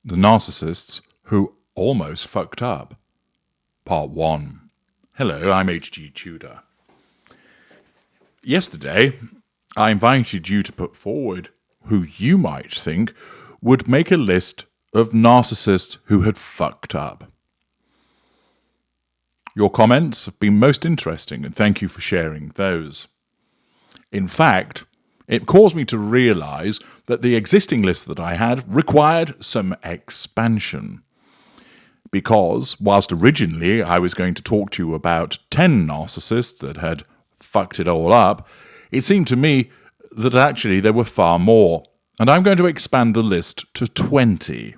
The Narcissists Who Almost Fucked Up, Part 1. Hello, I'm H.G. Tudor. Yesterday, I invited you to put forward who you might think would make a list of narcissists who had fucked up. Your comments have been most interesting, and thank you for sharing those. In fact, it caused me to realize that the existing list that I had required some expansion. Because, whilst originally I was going to talk to you about 10 narcissists that had fucked it all up, it seemed to me that actually there were far more, and I'm going to expand the list to 20.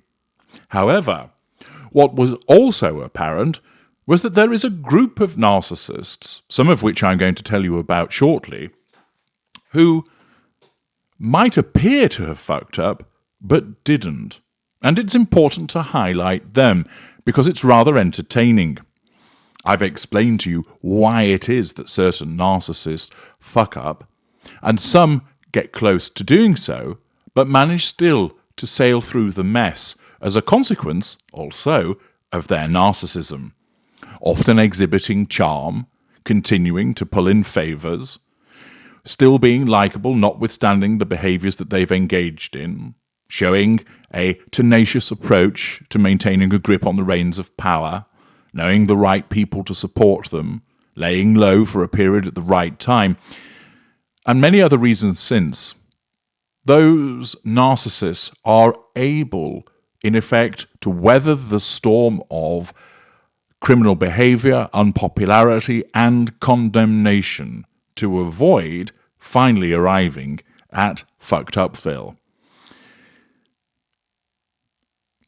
However, what was also apparent was that there is a group of narcissists, some of which I'm going to tell you about shortly, who might appear to have fucked up, but didn't. And it's important to highlight them, because it's rather entertaining. I've explained to you why it is that certain narcissists fuck up, and some get close to doing so, but manage still to sail through the mess as a consequence, also, of their narcissism, often exhibiting charm, continuing to pull in favours, still being likeable notwithstanding the behaviours that they've engaged in, showing a tenacious approach to maintaining a grip on the reins of power, knowing the right people to support them, laying low for a period at the right time, and many other reasons since. Those narcissists are able, in effect, to weather the storm of criminal behaviour, unpopularity, and condemnation to avoid finally arriving at fucked upville.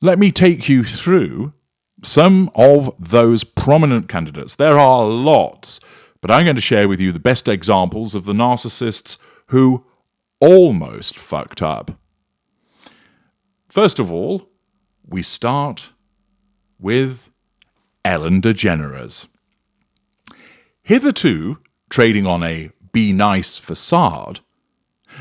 Let me take you through some of those prominent candidates. There are lots, but I'm going to share with you the best examples of the narcissists who almost fucked up. First of all, we start with Ellen DeGeneres. Hitherto trading on a be nice facade,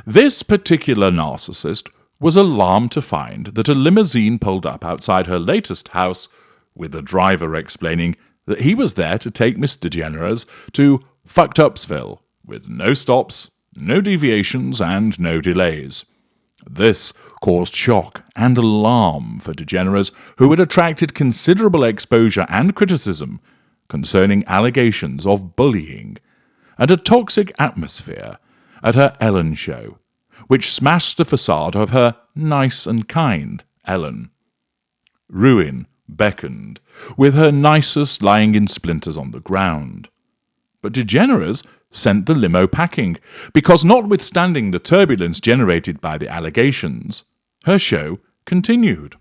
this particular narcissist was alarmed to find that a limousine pulled up outside her latest house, with the driver explaining that he was there to take Miss DeGeneres to Fucked Upsville, with no stops, no deviations, and no delays. This caused shock and alarm for DeGeneres, who had attracted considerable exposure and criticism concerning allegations of bullying and a toxic atmosphere at her Ellen show, which smashed the facade of her nice and kind Ellen. Ruin beckoned, with her nicest lying in splinters on the ground. But DeGeneres sent the limo packing, because notwithstanding the turbulence generated by the allegations, her show continued.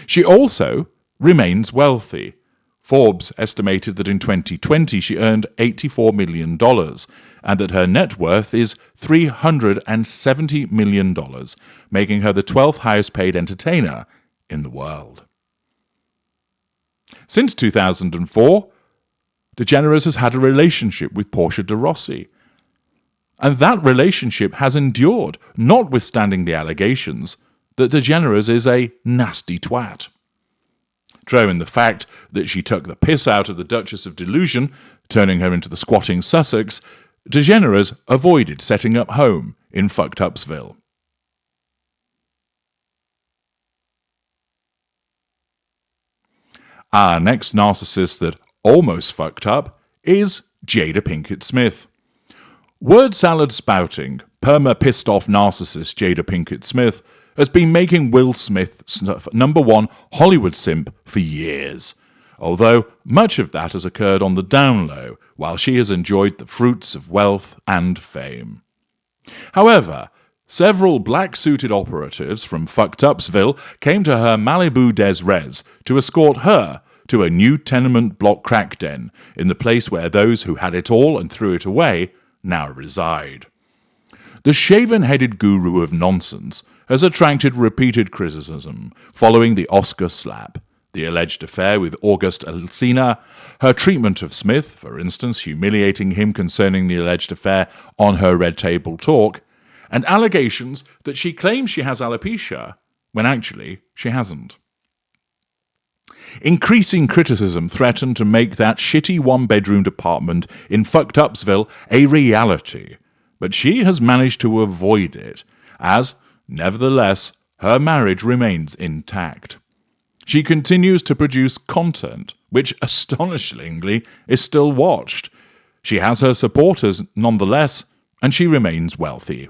She also remains wealthy. Forbes estimated that in 2020 she earned $84 million, and that her net worth is $370 million, making her the 12th highest paid entertainer in the world. Since 2004, DeGeneres has had a relationship with Portia de Rossi, and that relationship has endured, notwithstanding the allegations that DeGeneres is a nasty twat. Throw in the fact that she took the piss out of the Duchess of Delusion, turning her into the squatting Sussex, DeGeneres avoided setting up home in Fucked Upsville. Our next narcissist that almost fucked up is Jada Pinkett Smith. Word salad spouting, perma-pissed-off narcissist Jada Pinkett Smith has been making Will Smith #1 Hollywood simp for years, although much of that has occurred on the down low, while she has enjoyed the fruits of wealth and fame. However, several black-suited operatives from Fucked Upsville came to her Malibu Des Res to escort her to a new tenement block crack den in the place where those who had it all and threw it away now reside. The shaven-headed guru of nonsense has attracted repeated criticism following the Oscar slap, the alleged affair with August Alsina, her treatment of Smith, for instance, humiliating him concerning the alleged affair on her Red Table Talk, and allegations that she claims she has alopecia when actually she hasn't. Increasing criticism threatened to make that shitty one-bedroomed apartment in Fucked-Upsville a reality, but she has managed to avoid it, as, nevertheless, her marriage remains intact. She continues to produce content, which, astonishingly, is still watched. She has her supporters nonetheless, and she remains wealthy.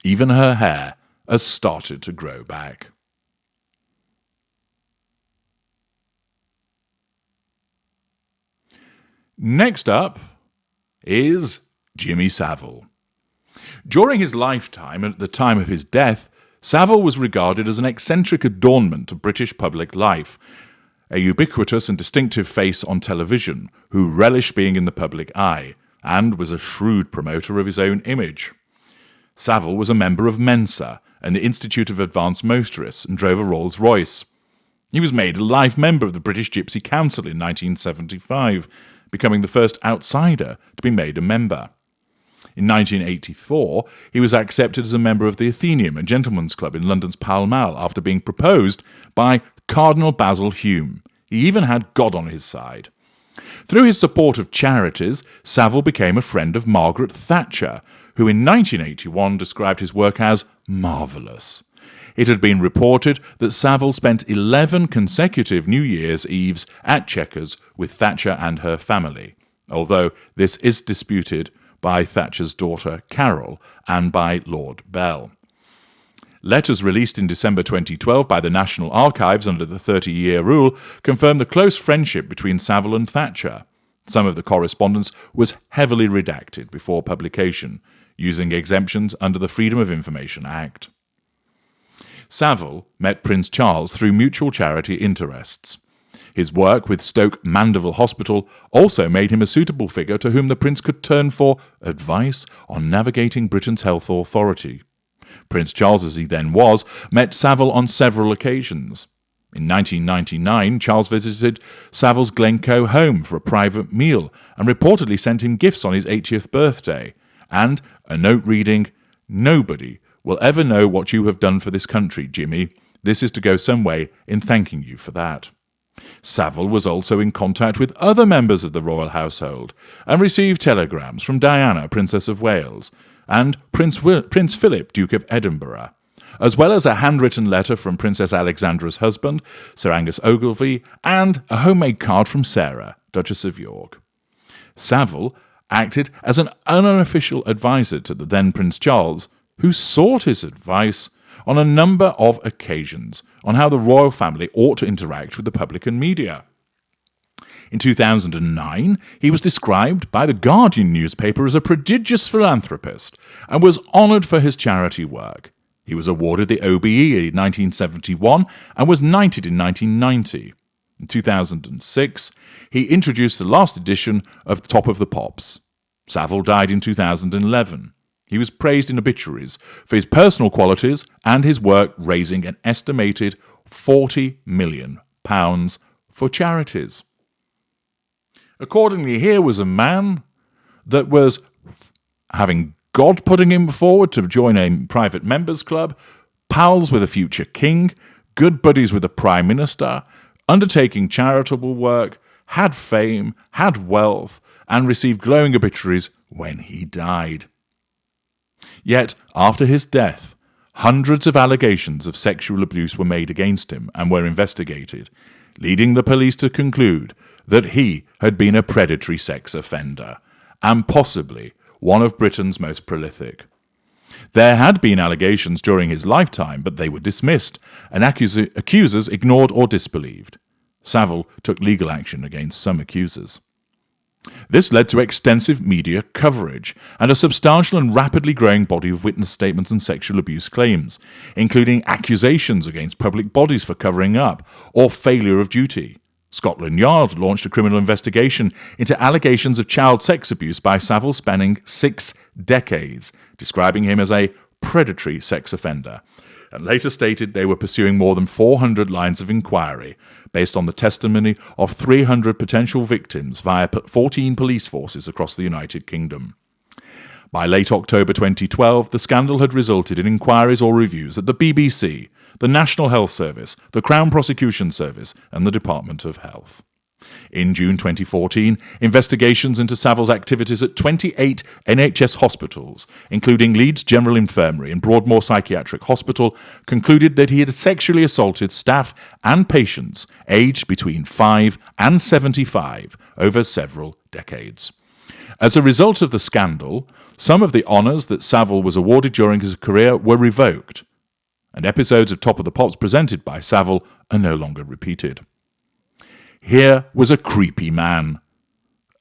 Even her hair has started to grow back. Next up is Jimmy Savile. During his lifetime and at the time of his death, Savile was regarded as an eccentric adornment of British public life, a ubiquitous and distinctive face on television who relished being in the public eye, and was a shrewd promoter of his own image. Savile was a member of Mensa and the Institute of Advanced Motorists and drove a Rolls-Royce. He was made a life member of the British Gypsy Council in 1975, becoming the first outsider to be made a member. In 1984, he was accepted as a member of the Athenaeum, a gentleman's club in London's Pall Mall, after being proposed by Cardinal Basil Hume. He even had God on his side. Through his support of charities, Savile became a friend of Margaret Thatcher, who in 1981 described his work as marvellous. It had been reported that Savile spent 11 consecutive New Year's Eves at Chequers with Thatcher and her family, although this is disputed by Thatcher's daughter Carol and by Lord Bell. Letters released in December 2012 by the National Archives under the 30-year rule confirmed the close friendship between Savile and Thatcher. Some of the correspondence was heavily redacted before publication, using exemptions under the Freedom of Information Act. Savile met Prince Charles through mutual charity interests. His work with Stoke Mandeville Hospital also made him a suitable figure to whom the Prince could turn for advice on navigating Britain's health authority. Prince Charles, as he then was, met Savile on several occasions. In 1999, Charles visited Savile's Glencoe home for a private meal and reportedly sent him gifts on his 80th birthday, and a note reading, "Nobody will ever know what you have done for this country, Jimmy. This is to go some way in thanking you for that." Savile was also in contact with other members of the royal household and received telegrams from Diana, Princess of Wales, and Prince Philip, Duke of Edinburgh, as well as a handwritten letter from Princess Alexandra's husband, Sir Angus Ogilvy, and a homemade card from Sarah, Duchess of York. Savile acted as an unofficial advisor to the then Prince Charles, who sought his advice on a number of occasions on how the royal family ought to interact with the public and media. In 2009, he was described by The Guardian newspaper as a prodigious philanthropist and was honoured for his charity work. He was awarded the OBE in 1971 and was knighted in 1990. In 2006, he introduced the last edition of Top of the Pops. Savile died in 2011. He was praised in obituaries for his personal qualities and his work raising an estimated £40 million for charities. Accordingly, here was a man that was having God putting him forward to join a private members club, pals with a future king, good buddies with a prime minister, undertaking charitable work, had fame, had wealth, and received glowing obituaries when he died. Yet, after his death, hundreds of allegations of sexual abuse were made against him and were investigated, leading the police to conclude that he had been a predatory sex offender, and possibly one of Britain's most prolific. There had been allegations during his lifetime, but they were dismissed, and accusers ignored or disbelieved. Savile took legal action against some accusers. This led to extensive media coverage and a substantial and rapidly growing body of witness statements and sexual abuse claims, including accusations against public bodies for covering up or failure of duty. Scotland Yard launched a criminal investigation into allegations of child sex abuse by Savile spanning 6 decades, describing him as a predatory sex offender, and later stated they were pursuing more than 400 lines of inquiry based on the testimony of 300 potential victims via 14 police forces across the United Kingdom. By late October 2012, the scandal had resulted in inquiries or reviews at the BBC, the National Health Service, the Crown Prosecution Service, and the Department of Health. In June 2014, investigations into Savile's activities at 28 NHS hospitals, including Leeds General Infirmary and Broadmoor Psychiatric Hospital, concluded that he had sexually assaulted staff and patients aged between 5 and 75 over several decades. As a result of the scandal, some of the honours that Savile was awarded during his career were revoked, and episodes of Top of the Pops presented by Savile are no longer repeated. Here was a creepy man,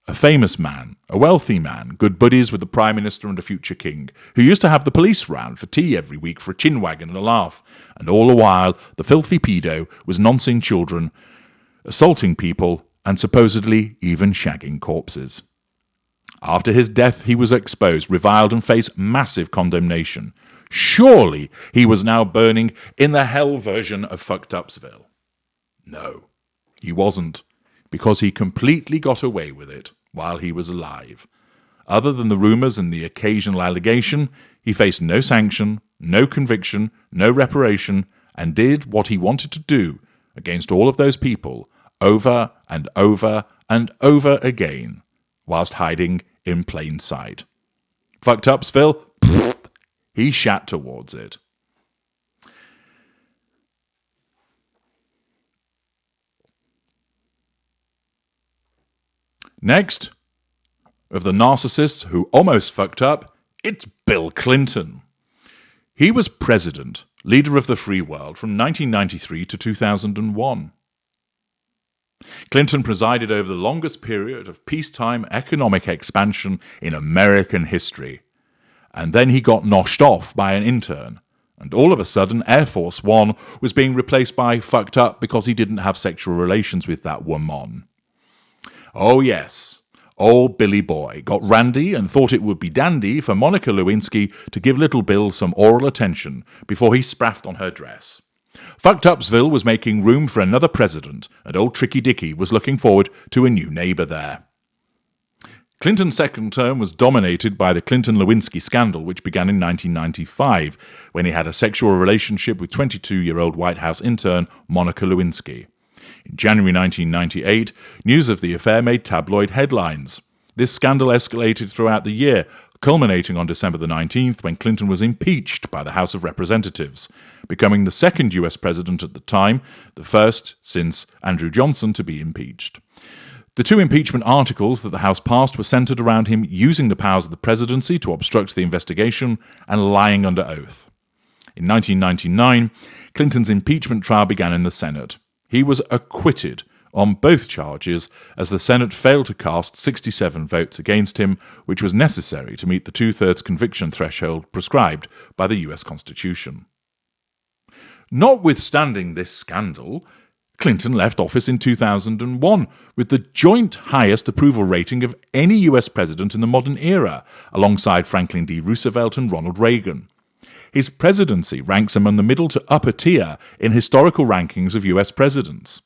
a famous man, a wealthy man, good buddies with the Prime Minister and a future king, who used to have the police round for tea every week for a chin wag and a laugh, and all the while the filthy pedo was noncing children, assaulting people, and supposedly even shagging corpses. After his death he was exposed, reviled, and faced massive condemnation. Surely he was now burning in the hell version of Fucked Upsville. No. He wasn't, because he completely got away with it while he was alive. Other than the rumours and the occasional allegation, he faced no sanction, no conviction, no reparation, and did what he wanted to do against all of those people over and over and over again, whilst hiding in plain sight. Fucked Upsville? He shat towards it. Next, of the narcissists who almost fucked up, it's Bill Clinton. He was president, leader of the free world from 1993 to 2001. Clinton presided over the longest period of peacetime economic expansion in American history, and then he got noshed off by an intern, and all of a sudden Air Force One was being replaced by fucked up because he didn't have sexual relations with that woman. Oh yes, old Billy Boy got randy and thought it would be dandy for Monica Lewinsky to give little Bill some oral attention before he spraffed on her dress. Fucked Upsville was making room for another president, and old Tricky Dicky was looking forward to a new neighbour there. Clinton's second term was dominated by the Clinton-Lewinsky scandal, which began in 1995, when he had a sexual relationship with 22-year-old White House intern Monica Lewinsky. In January 1998, news of the affair made tabloid headlines. This scandal escalated throughout the year, culminating on December the 19th when Clinton was impeached by the House of Representatives, becoming the second US president at the time, the first since Andrew Johnson to be impeached. The two impeachment articles that the House passed were centered around him using the powers of the presidency to obstruct the investigation and lying under oath. In 1999, Clinton's impeachment trial began in the Senate. He was acquitted on both charges as the Senate failed to cast 67 votes against him, which was necessary to meet the two-thirds conviction threshold prescribed by the US Constitution. Notwithstanding this scandal, Clinton left office in 2001 with the joint highest approval rating of any US president in the modern era, alongside Franklin D. Roosevelt and Ronald Reagan. His presidency ranks among the middle to upper tier in historical rankings of US presidents.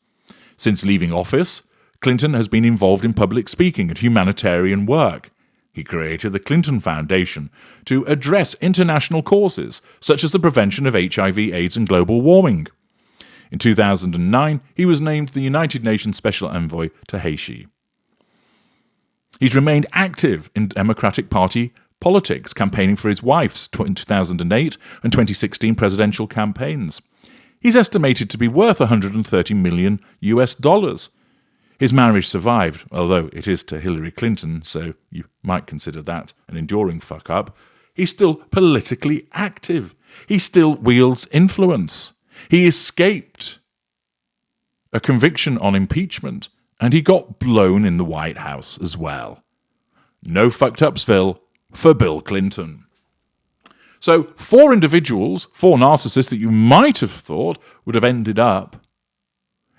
Since leaving office, Clinton has been involved in public speaking and humanitarian work. He created the Clinton Foundation to address international causes, such as the prevention of HIV, AIDS, and global warming. In 2009, he was named the United Nations Special Envoy to Haiti. He's remained active in Democratic Party politics, campaigning for his wife's 2008 and 2016 presidential campaigns. He's estimated to be worth $130 million US. His marriage survived, although it is to Hillary Clinton, so you might consider that an enduring fuck-up. He's still politically active. He still wields influence. He escaped a conviction on impeachment, and he got blown in the White House as well. No fucked upsville for Bill Clinton. So 4 individuals, 4 narcissists that you might have thought would have ended up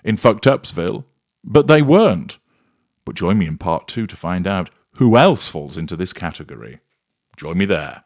in fucked upsville, but they weren't. But join me in part 2 to find out who else falls into this category. Join me there.